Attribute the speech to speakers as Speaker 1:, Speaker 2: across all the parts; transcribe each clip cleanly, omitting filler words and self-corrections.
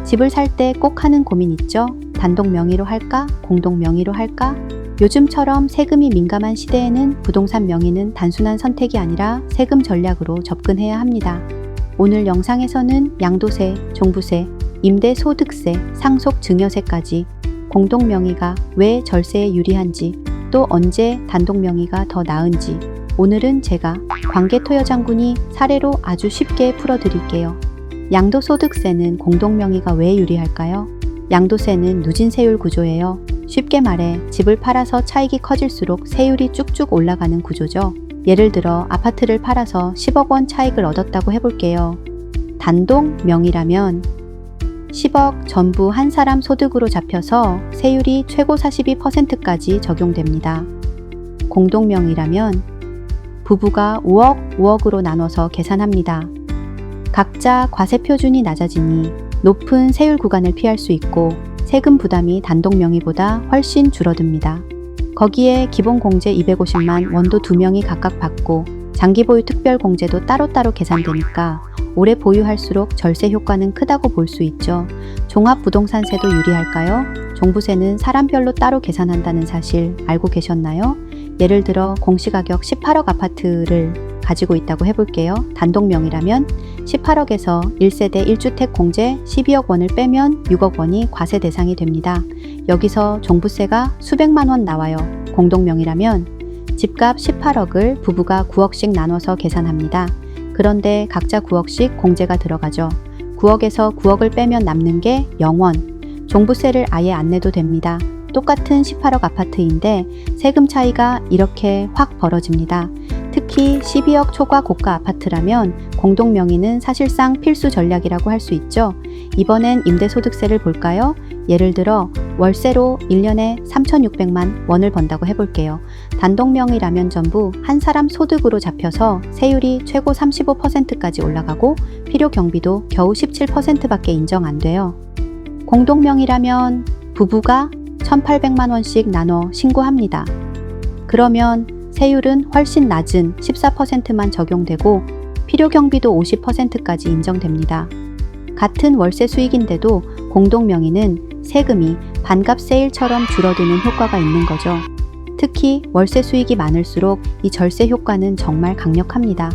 Speaker 1: 집을 살 때 꼭 하는 고민 있죠? 단독 명의로 할까? 공동 명의로 할까? 요즘처럼 세금이 민감한 시대에는 부동산 명의는 단순한 선택이 아니라 세금 전략으로 접근해야 합니다. 오늘 영상에서는 양도세, 종부세, 임대소득세, 상속증여세까지 공동 명의가 왜 절세에 유리한지, 또 언제 단독 명의가 더 나은지 오늘은 제가 광개토 여장군이 사례로 아주 쉽게 풀어드릴게요. 양도소득세는 공동 명의가 왜 유리할까요? 양도세는 누진세율 구조예요. 쉽게 말해 집을 팔아서 차익이 커질수록 세율이 쭉쭉 올라가는 구조죠. 예를 들어 아파트를 팔아서 10억 원 차익을 얻었다고 해볼게요. 단독 명의라면 10억 전부 한 사람 소득으로 잡혀서 세율이 최고 42%까지 적용됩니다. 공동 명의라면 부부가 5억으로 나눠서 계산합니다. 각자 과세 표준이 낮아지니 높은 세율 구간을 피할 수 있고 세금 부담이 단독 명의보다 훨씬 줄어듭니다. 거기에 기본 공제 250만 원도 2명이 각각 받고 장기 보유 특별 공제도 따로따로 계산되니까 오래 보유할수록 절세 효과는 크다고 볼 수 있죠. 종합부동산세도 유리할까요? 종부세는 사람별로 따로 계산한다는 사실 알고 계셨나요? 예를 들어 공시가격 18억 아파트를 가지고 있다고 해볼게요. 단독 명의라면 18억에서 1세대 1주택 공제 12억 원을 빼면 6억 원이 과세 대상이 됩니다. 여기서 종부세가 수백만 원 나와요. 공동 명의라면 집값 18억을 부부가 9억씩 나눠서 계산합니다. 그런데 각자 9억씩 공제가 들어가죠. 9억에서 9억을 빼면 남는 게 0원. 종부세를 아예 안 내도 됩니다. 똑같은 18억 아파트인데 세금 차이가 이렇게 확 벌어집니다. 특히 12억 초과 고가 아파트라면 공동 명의는 사실상 필수 전략이라고 할 수 있죠. 이번엔 임대소득세를 볼까요? 예를 들어 월세로 1년에 3,600만 원을 번다고 해볼게요. 단독 명의라면 전부 한 사람 소득으로 잡혀서 세율이 최고 35%까지 올라가고 필요 경비도 겨우 17%밖에 인정 안 돼요. 공동 명의라면 부부가 1,800만 원씩 나눠 신고합니다. 그러면 세율은 훨씬 낮은 14%만 적용되고 필요 경비도 50%까지 인정됩니다. 같은 월세 수익인데도 공동 명의는 세금이 반값 세일처럼 줄어드는 효과가 있는 거죠. 특히 월세 수익이 많을수록 이 절세 효과는 정말 강력합니다.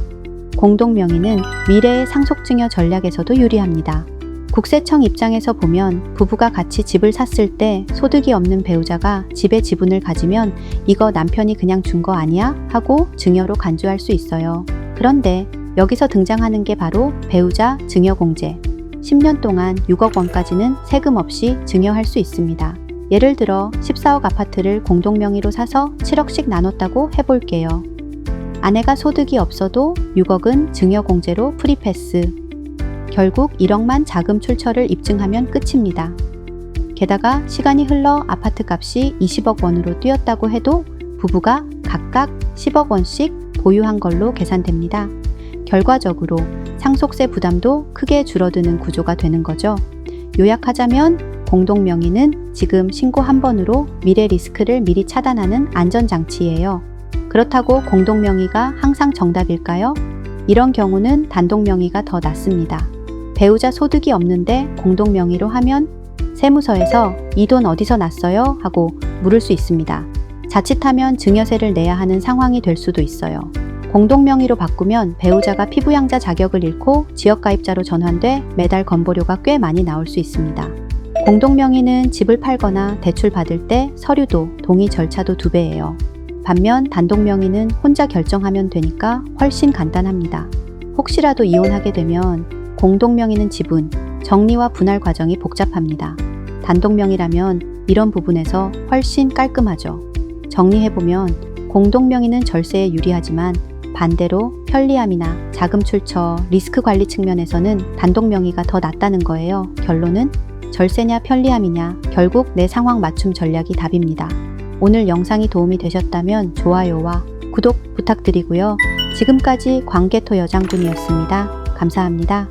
Speaker 1: 공동 명의는 미래의 상속증여 전략에서도 유리합니다. 국세청 입장에서 보면 부부가 같이 집을 샀을 때 소득이 없는 배우자가 집의 지분을 가지면 이거 남편이 그냥 준 거 아니야? 하고 증여로 간주할 수 있어요. 그런데 여기서 등장하는 게 바로 배우자 증여공제. 10년 동안 6억 원까지는 세금 없이 증여할 수 있습니다. 예를 들어 14억 아파트를 공동 명의로 사서 7억씩 나눴다고 해볼게요. 아내가 소득이 없어도 6억은 증여공제로 프리패스. 결국 1억만 자금 출처를 입증하면 끝입니다. 게다가 시간이 흘러 아파트 값이 20억 원으로 뛰었다고 해도 부부가 각각 10억 원씩 보유한 걸로 계산됩니다. 결과적으로 상속세 부담도 크게 줄어드는 구조가 되는 거죠. 요약하자면 공동 명의는 지금 신고 한 번으로 미래 리스크를 미리 차단하는 안전장치예요. 그렇다고 공동 명의가 항상 정답일까요? 이런 경우는 단독 명의가 더 낫습니다. 배우자 소득이 없는데 공동 명의로 하면 세무서에서 이 돈 어디서 났어요? 하고 물을 수 있습니다. 자칫하면 증여세를 내야 하는 상황이 될 수도 있어요. 공동 명의로 바꾸면 배우자가 피부양자 자격을 잃고 지역가입자로 전환돼 매달 건보료가 꽤 많이 나올 수 있습니다. 공동 명의는 집을 팔거나 대출 받을 때 서류도 동의 절차도 2배예요. 반면 단독 명의는 혼자 결정하면 되니까 훨씬 간단합니다. 혹시라도 이혼하게 되면 공동 명의는 지분, 정리와 분할 과정이 복잡합니다. 단독 명의라면 이런 부분에서 훨씬 깔끔하죠. 정리해보면 공동 명의는 절세에 유리하지만 반대로 편리함이나 자금 출처, 리스크 관리 측면에서는 단독 명의가 더 낫다는 거예요. 결론은 절세냐 편리함이냐 결국 내 상황 맞춤 전략이 답입니다. 오늘 영상이 도움이 되셨다면 좋아요와 구독 부탁드리고요. 지금까지 광개토 여장군이었습니다. 감사합니다.